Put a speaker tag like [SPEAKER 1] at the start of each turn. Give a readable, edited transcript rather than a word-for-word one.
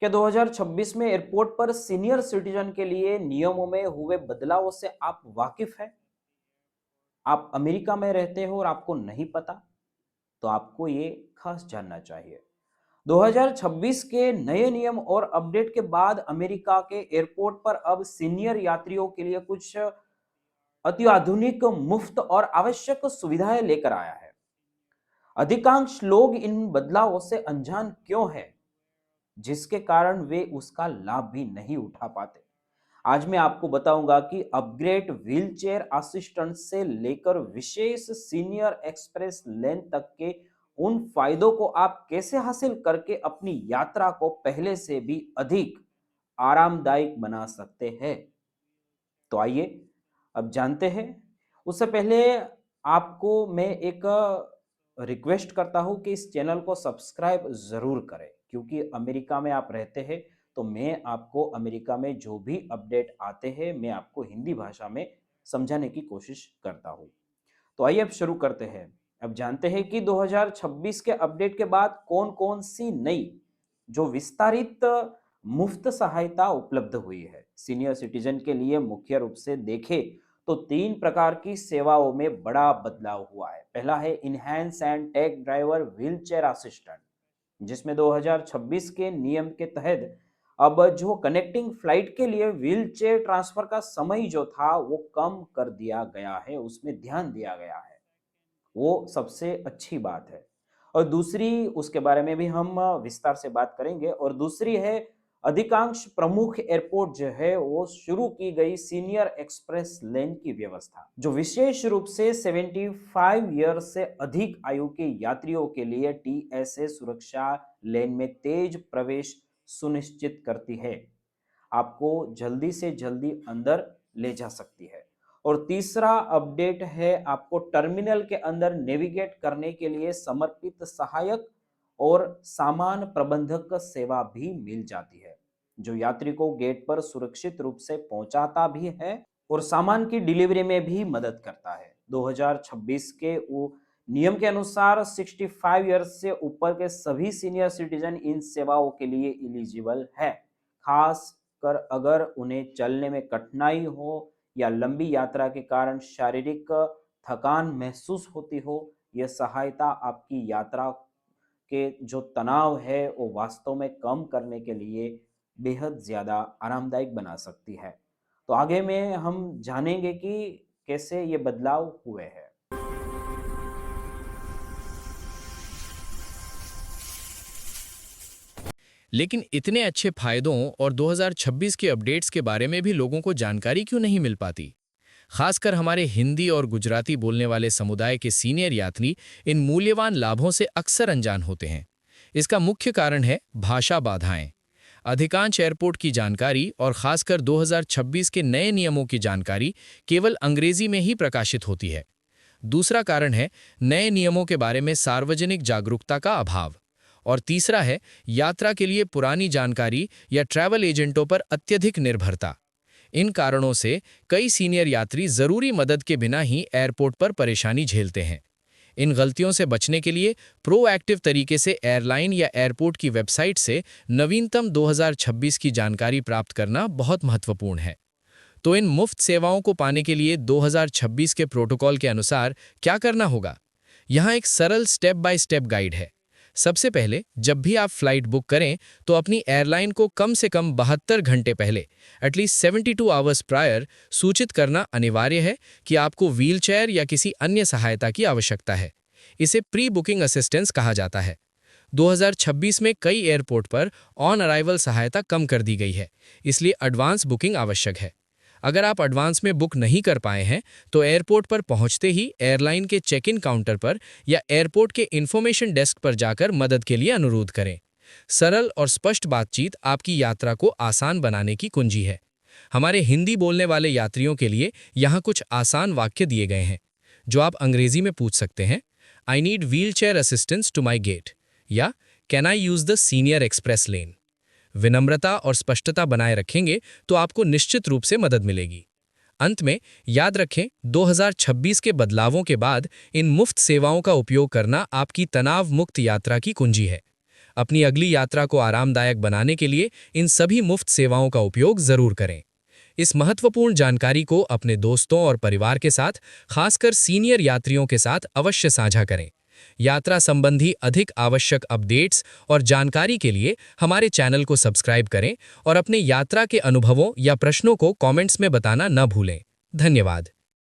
[SPEAKER 1] क्या 2026 में एयरपोर्ट पर सीनियर सिटीजन के लिए नियमों में हुए बदलावों से आप वाकिफ हैं? आप अमेरिका में रहते हो और आपको नहीं पता, तो आपको ये खास जानना चाहिए। 2026 के नए नियम और अपडेट के बाद अमेरिका के एयरपोर्ट पर अब सीनियर यात्रियों के लिए कुछ अत्याधुनिक, मुफ्त और आवश्यक सुविधाएं लेकर आया है। अधिकांश लोग इन बदलावों से अनजान क्यों हैं, जिसके कारण वे उसका लाभ भी नहीं उठा पाते। आज मैं आपको बताऊंगा कि अपग्रेड व्हीलचेयर असिस्टेंट से लेकर विशेष सीनियर एक्सप्रेस लेन तक के उन फायदों को आप कैसे हासिल करके अपनी यात्रा को पहले से भी अधिक आरामदायक बना सकते हैं। तो आइए अब जानते हैं। उससे पहले आपको मैं एक रिक्वेस्ट करता हूं कि इस चैनल को सब्सक्राइब जरूर करें, क्योंकि अमेरिका में आप रहते हैं तो मैं आपको अमेरिका में जो भी अपडेट आते हैं मैं आपको हिंदी भाषा में समझाने की कोशिश करता हूं। तो आइए अब शुरू करते हैं। अब जानते हैं कि 2026 के अपडेट के बाद कौन कौन सी नई जो विस्तारित मुफ्त सहायता उपलब्ध हुई है। सीनियर सिटीजन के लिए मुख्य रूप से देखें तो तीन प्रकार की सेवाओं में बड़ा बदलाव हुआ है। पहला है enhance and tech driver wheelchair assistant, जिसमें 2026 के नियम के तहत अब जो कनेक्टिंग फ्लाइट के लिए व्हीलचेयर ट्रांसफर का समय जो था वो कम कर दिया गया है, उसमें ध्यान दिया गया है। वो सबसे अच्छी बात है। और दूसरी, उसके बारे में भी हम विस्तार से बात करेंगे। और दूसरी है अधिकांश प्रमुख एयरपोर्ट जो है वो शुरू की गई सीनियर एक्सप्रेस लेन की व्यवस्था, जो विशेष रूप से 75 ईयर से अधिक आयु के यात्रियों के लिए टीएसए सुरक्षा लेन में तेज प्रवेश सुनिश्चित करती है, आपको जल्दी से जल्दी अंदर ले जा सकती है। और तीसरा अपडेट है आपको टर्मिनल के अंदर नेविगेट करने के लिए समर्पित सहायक और सामान प्रबंधक सेवा भी मिल जाती है, जो यात्री को गेट पर सुरक्षित रूप से पहुंचाता भी है और सामान की डिलीवरी में भी मदद करता है। 2026 के वो नियम के अनुसार 65 ईयर्स से ऊपर के सभी सीनियर सिटीजन इन सेवाओं के लिए एलिजिबल है। खास कर अगर उन्हें चलने में कठिनाई हो या लंबी यात्रा के कारण शारीरिक थकान महसूस होती हो, यह सहायता आपकी यात्रा के जो तनाव है वो वास्तव में कम करने के लिए बेहद ज़्यादा आरामदायक बना सकती है। तो आगे में हम जानेंगे कि कैसे ये बदलाव हुए हैं।
[SPEAKER 2] लेकिन इतने अच्छे फायदों और 2026 के अपडेट्स के बारे में भी लोगों को जानकारी क्यों नहीं मिल पाती? खासकर हमारे हिंदी और गुजराती बोलने वाले समुदाय के सीनियर यात्री इन मूल्यवान लाभों से अक्सर अनजान होते हैं। इसका मुख्य कारण है भाषा बाधाएं। अधिकांश एयरपोर्ट की जानकारी और खासकर 2026 के नए नियमों की जानकारी केवल अंग्रेजी में ही प्रकाशित होती है। दूसरा कारण है नए नियमों के बारे में सार्वजनिक जागरूकता का अभाव। और तीसरा है यात्रा के लिए पुरानी जानकारी या ट्रैवल एजेंटों पर अत्यधिक निर्भरता। इन कारणों से कई सीनियर यात्री जरूरी मदद के बिना ही एयरपोर्ट पर परेशानी झेलते हैं। इन गलतियों से बचने के लिए प्रोएक्टिव तरीके से एयरलाइन या एयरपोर्ट की वेबसाइट से नवीनतम 2026 की जानकारी प्राप्त करना बहुत महत्वपूर्ण है। तो इन मुफ्त सेवाओं को पाने के लिए 2026 के प्रोटोकॉल के अनुसार क्या करना होगा? यहाँ एक सरल स्टेप बाय स्टेप गाइड है। सबसे पहले, जब भी आप फ्लाइट बुक करें तो अपनी एयरलाइन को कम से कम 72 घंटे पहले, एटलीस्ट 72 आवर्स प्रायर, सूचित करना अनिवार्य है कि आपको व्हीलचेयर या किसी अन्य सहायता की आवश्यकता है। इसे प्री बुकिंग असिस्टेंस कहा जाता है। 2026 में कई एयरपोर्ट पर ऑन अराइवल सहायता कम कर दी गई है, इसलिए एडवांस बुकिंग आवश्यक है। अगर आप एडवांस में बुक नहीं कर पाए हैं तो एयरपोर्ट पर पहुंचते ही एयरलाइन के चेक इन काउंटर पर या एयरपोर्ट के इंफॉर्मेशन डेस्क पर जाकर मदद के लिए अनुरोध करें। सरल और स्पष्ट बातचीत आपकी यात्रा को आसान बनाने की कुंजी है। हमारे हिंदी बोलने वाले यात्रियों के लिए यहाँ कुछ आसान वाक्य दिए गए हैं जो आप अंग्रेजी में पूछ सकते हैं। I need wheel chair assistance to my gate, या can I use the senior express lane. विनम्रता और स्पष्टता बनाए रखेंगे तो आपको निश्चित रूप से मदद मिलेगी। अंत में याद रखें, 2026 के बदलावों के बाद इन मुफ्त सेवाओं का उपयोग करना आपकी तनाव मुक्त यात्रा की कुंजी है। अपनी अगली यात्रा को आरामदायक बनाने के लिए इन सभी मुफ्त सेवाओं का उपयोग जरूर करें। इस महत्वपूर्ण जानकारी को अपने दोस्तों और परिवार के साथ, खासकर सीनियर यात्रियों के साथ अवश्य साझा करें। यात्रा संबंधी अधिक आवश्यक अपडेट्स और जानकारी के लिए हमारे चैनल को सब्सक्राइब करें और अपने यात्रा के अनुभवों या प्रश्नों को कमेंट्स में बताना न भूलें। धन्यवाद।